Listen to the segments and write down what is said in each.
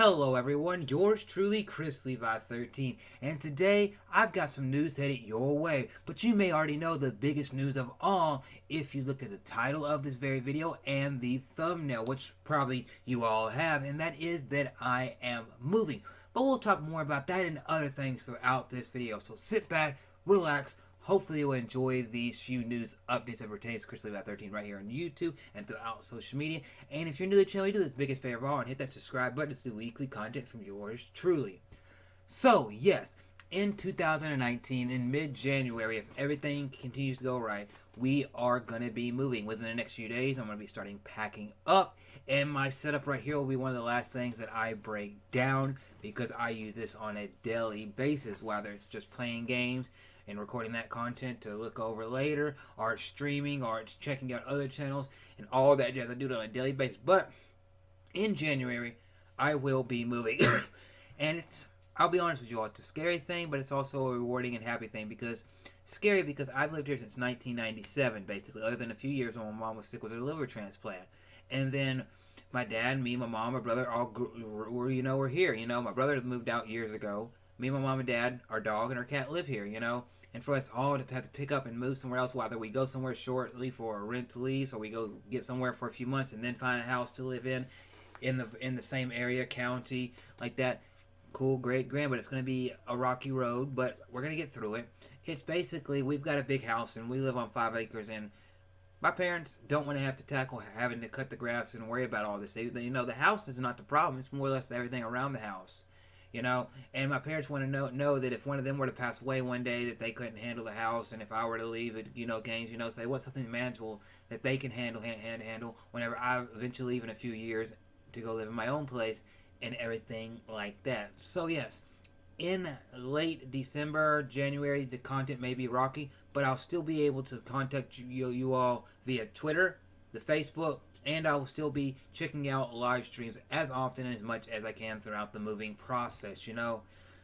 Hello everyone, yours truly Chrislevi13, and today I've got some news headed your way, but you may already know the biggest news of all if you looked at the title of this very video and the thumbnail, which probably you all have, and that is that I am moving. But we'll talk more about that and other things throughout this video, so sit back, relax. Hopefully you'll enjoy these few news updates that pertain to Chrislevi13 right here on YouTube and throughout social media. And if you're new to the channel, you do the biggest favor of all and hit that subscribe button to see weekly content from yours truly. So, yes, in 2019, in mid-January, if everything continues to go right, we are going to be moving. Within the next few days, I'm going to be starting packing up. And my setup right here will be one of the last things that I break down because I use this on a daily basis, whether it's just playing games and recording that content to look over later, or it's streaming, or it's checking out other channels, and all that jazz. I do it on a daily basis. But in January, I will be moving. And I'll be honest with you all, it's a scary thing, but it's also a rewarding and happy thing. Because scary because I've lived here since 1997, basically, other than a few years when my mom was sick with her liver transplant. And then my dad, me, my mom, my brother, all we're here. My brother moved out years ago. Me, my mom and dad, our dog, and our cat live here, And for us all to have to pick up and move somewhere else, whether we go somewhere shortly for a rent lease or we go get somewhere for a few months and then find a house to live in the same area, county, like that. Cool, great, grand, but it's going to be a rocky road, but we're going to get through it. It's basically, we've got a big house and we live on 5 acres, and my parents don't want to have to tackle having to cut the grass and worry about all this. The house is not the problem. It's more or less everything around the house. And my parents want to know that if one of them were to pass away one day, that they couldn't handle the house, and if I were to leave it, games, say what's something manageable that they can handle whenever I eventually leave in a few years to go live in my own place and everything like that. So yes, in late December, January, the content may be rocky, but I'll still be able to contact you all via Twitter, the Facebook, and I will still be checking out live streams as often and as much as I can throughout the moving process,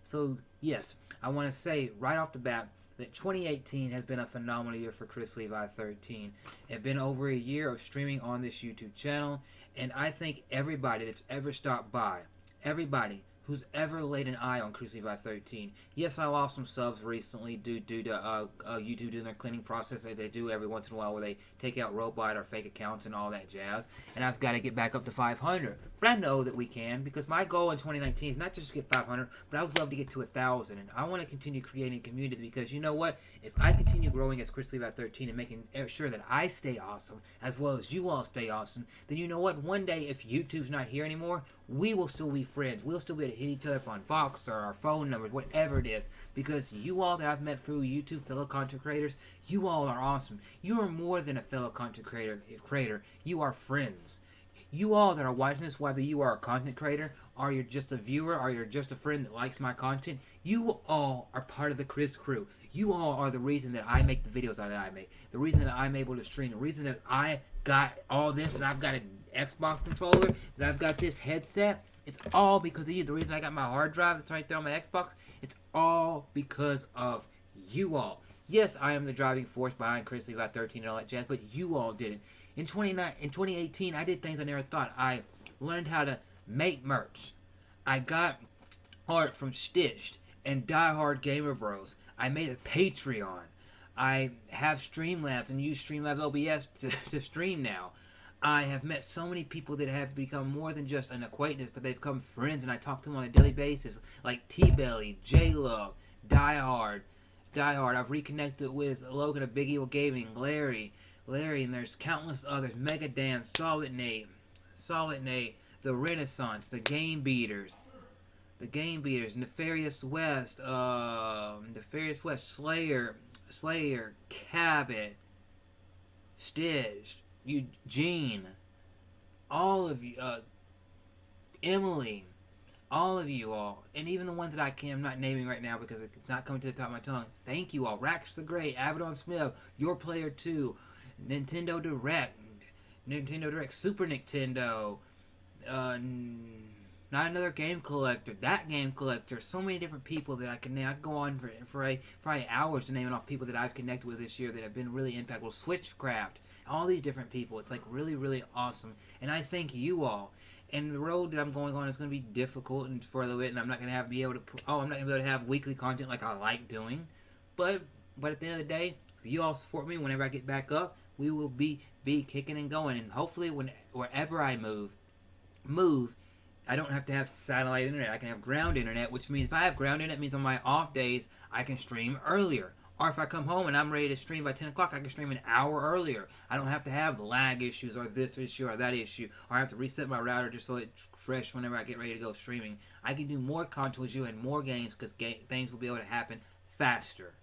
So, yes, I want to say right off the bat that 2018 has been a phenomenal year for Chrislevi13. It's been over a year of streaming on this YouTube channel, and I think everybody that's ever stopped by, everybody who's ever laid an eye on Chrislevi13. Yes, I lost some subs recently due to YouTube doing their cleaning process that they do every once in a while, where they take out robot or fake accounts and all that jazz. And I've got to get back up to 500. But I know that we can, because my goal in 2019 is not just to get 500, but I would love to get to 1,000. And I want to continue creating community, because you know what? If I continue growing as Chrislevi13 and making sure that I stay awesome, as well as you all stay awesome, then you know what? One day, if YouTube's not here anymore, we will still be friends. We'll still be able to hit each other up on Vox or our phone numbers, whatever it is. Because you all that I've met through YouTube, fellow content creators, you all are awesome. You are more than a fellow content creator. You are friends. You all that are watching this, whether you are a content creator, or you're just a viewer, or you're just a friend that likes my content, you all are part of the Chris crew. You all are the reason that I make the videos that I make. The reason that I'm able to stream. The reason that I got all this, and I've got an Xbox controller, that I've got this headset. It's all because of you. The reason I got my hard drive that's right there on my Xbox, it's all because of you all. Yes, I am the driving force behind Chrislevi13 and all that jazz, but you all did it. In 2018, I did things I never thought. I learned how to make merch. I got art from Stitched and Die Hard Gamer Bros. I made a Patreon. I have Streamlabs and use Streamlabs OBS to stream now. I have met so many people that have become more than just an acquaintance, but they've become friends, and I talk to them on a daily basis, like T-Belly, J-Love, Die Hard. I've reconnected with Logan of Big Evil Gaming, Larry, and there's countless others. Mega Dan, Solid Nate, The Renaissance, The Game Beaters, Nefarious West, Slayer, Cabot, Stitch, Eugene, all of you, Emily, all of you all, and even the ones that I'm not naming right now because it's not coming to the top of my tongue. Thank you all. Rax the Great, Avedon Smith, Your Player 2, Nintendo Direct, Super Nintendo, Not Another Game Collector, That Game Collector, so many different people that I can name. I can go on for probably hours to naming off people that I've connected with this year that have been really impactful. Switchcraft, all these different people. It's like really, really awesome. And I thank you all. And the road that I'm going on is going to be difficult and for a little bit, and I'm not going to be able to. I'm not going to be able to have weekly content like I like doing. But at the end of the day, if you all support me whenever I get back up, we will be kicking and going. And hopefully, wherever I move, I don't have to have satellite internet. I can have ground internet, which means if I have ground internet, it means on my off days I can stream earlier. Or if I come home and I'm ready to stream by 10 o'clock, I can stream an hour earlier. I don't have to have lag issues or this issue or that issue. Or I have to reset my router just so it's fresh whenever I get ready to go streaming. I can do more content with you and more games because things will be able to happen faster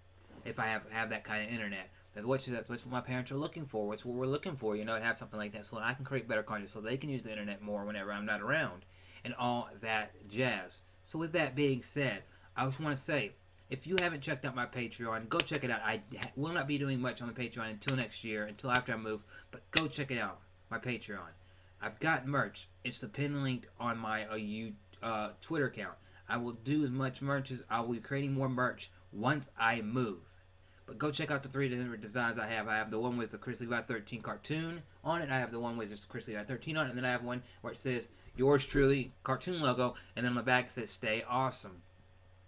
if I have that kind of internet. That's what my parents are looking for. What's what we're looking for, to have something like that so that I can create better content so they can use the internet more whenever I'm not around and all that jazz. So with that being said, I just want to say, if you haven't checked out my Patreon, go check it out. I will not be doing much on the Patreon until next year, until after I move, but go check it out, my Patreon. I've got merch. It's the pin linked on my Twitter account. I will do as much merch as I will be creating more merch once I move. But go check out the 3 different designs I have. I have the one with the Chrislevi13 cartoon on it. I have the one with just Chrislevi13 on it. And then I have one where it says, yours truly, cartoon logo. And then on the back it says, stay awesome.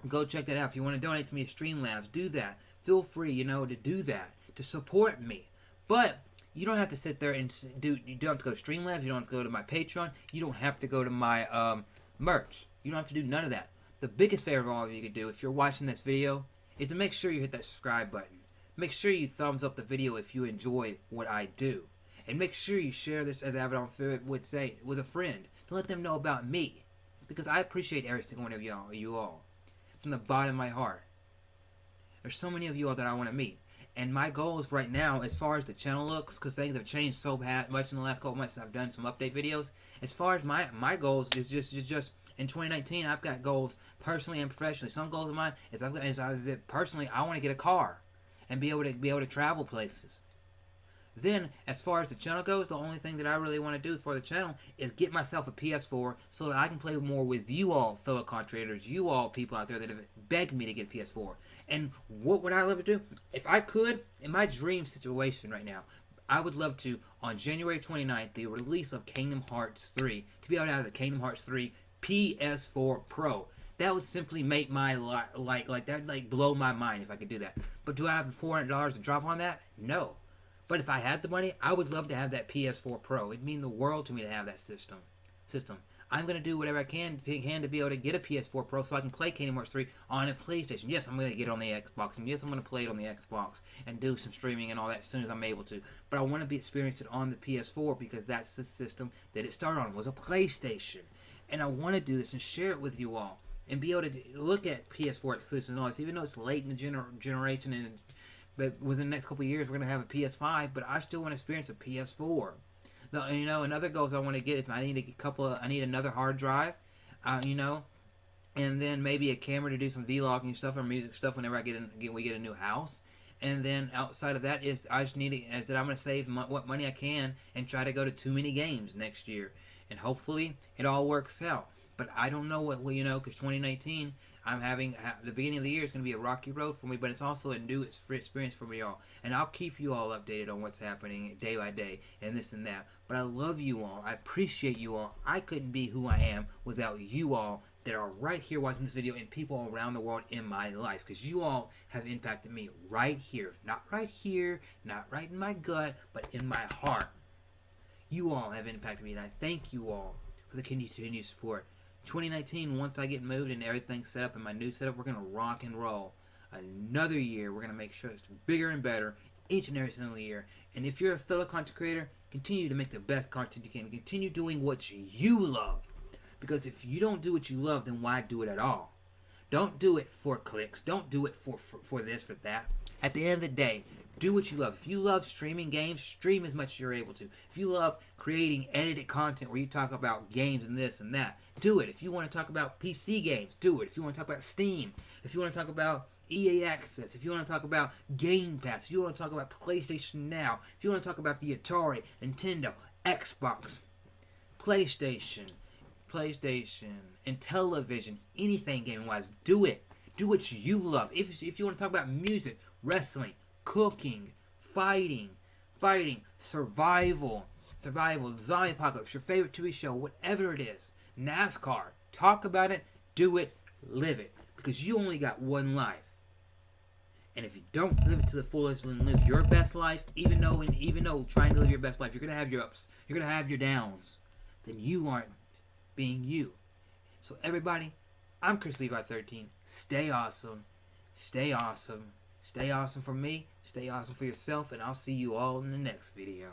Go check that out. If you want to donate to me at Streamlabs, do that. Feel free, to do that. To support me. But you don't have to sit there and you don't have to go to Streamlabs. You don't have to go to my Patreon. You don't have to go to my merch. You don't have to do none of that. The biggest favor all of you could do if you're watching this video is to make sure you hit that subscribe button. Make sure you thumbs up the video if you enjoy what I do. And make sure you share this, as Abaddon would say, with a friend to let them know about me. Because I appreciate every single one of you all. From the bottom of my heart. There's so many of you all that I want to meet. And my goals right now, as far as the channel looks, because things have changed so much in the last couple months since I've done some update videos. As far as my goals is just in 2019, I've got goals personally and professionally. Some goals of mine is personally, I want to get a car and be able to travel places. Then, as far as the channel goes, the only thing that I really want to do for the channel is get myself a PS4 so that I can play more with you all, fellow content creators, you all people out there that have begged me to get a PS4. And what would I love to do? If I could, in my dream situation right now, I would love to, on January 29th, the release of Kingdom Hearts 3, to be able to have the Kingdom Hearts 3 PS4 Pro. That would simply make my life, that would blow my mind if I could do that. But do I have the $400 to drop on that? No. But if I had the money, I would love to have that PS4 Pro. It'd mean the world to me to have that system. I'm going to do whatever I can to be able to get a PS4 Pro so I can play Kingdom Hearts 3 on a PlayStation. Yes, I'm going to get it on the Xbox, and yes, I'm going to play it on the Xbox and do some streaming and all that as soon as I'm able to. But I want to experience it on the PS4 because that's the system that it started on, was a PlayStation. And I want to do this and share it with you all and be able to look at PS4 exclusives and all this, even though it's late in the generation but within the next couple of years, we're going to have a PS5, but I still want to experience a PS4. Another goals I want to get is I need another hard drive, and then maybe a camera to do some vlogging stuff or music stuff whenever we get a new house. And then outside of that I'm going to save what money I can and try to go to too many games next year. And hopefully it all works out. But I don't know because 2019, I'm having the beginning of the year is going to be a rocky road for me, but it's also a new experience for me all. And I'll keep you all updated on what's happening day by day and this and that. But I love you all. I appreciate you all. I couldn't be who I am without you all that are right here watching this video and people around the world in my life. Because you all have impacted me right here. Not right here, not right in my gut, but in my heart. You all have impacted me, and I thank you all for the continued support. 2019, once I get moved and everything's set up in my new setup, we're going to rock and roll. Another year, we're going to make sure it's bigger and better each and every single year. And if you're a fellow content creator, continue to make the best content you can. Continue doing what you love. Because if you don't do what you love, then why do it at all? Don't do it for clicks. Don't do it for this, for that. At the end of the day, do what you love. If you love streaming games, stream as much as you're able to. If you love creating edited content where you talk about games and this and that, do it. If you want to talk about PC games, do it. If you want to talk about Steam, if you want to talk about EA Access, if you want to talk about Game Pass, if you want to talk about PlayStation Now, if you want to talk about the Atari, Nintendo, Xbox, PlayStation, and television, anything gaming-wise, do it. Do what you love. If you want to talk about music, wrestling, cooking, fighting, survival, survival, zombie apocalypse, your favorite TV show, whatever it is, NASCAR, talk about it, do it, live it, because you only got one life. And if you don't live it to the fullest and live your best life, even though trying to live your best life, you're gonna have your ups, you're gonna have your downs, then you aren't being you. So everybody, I'm Chrislevi13. Stay awesome. Stay awesome. Stay awesome for me. Stay awesome for yourself. And I'll see you all in the next video.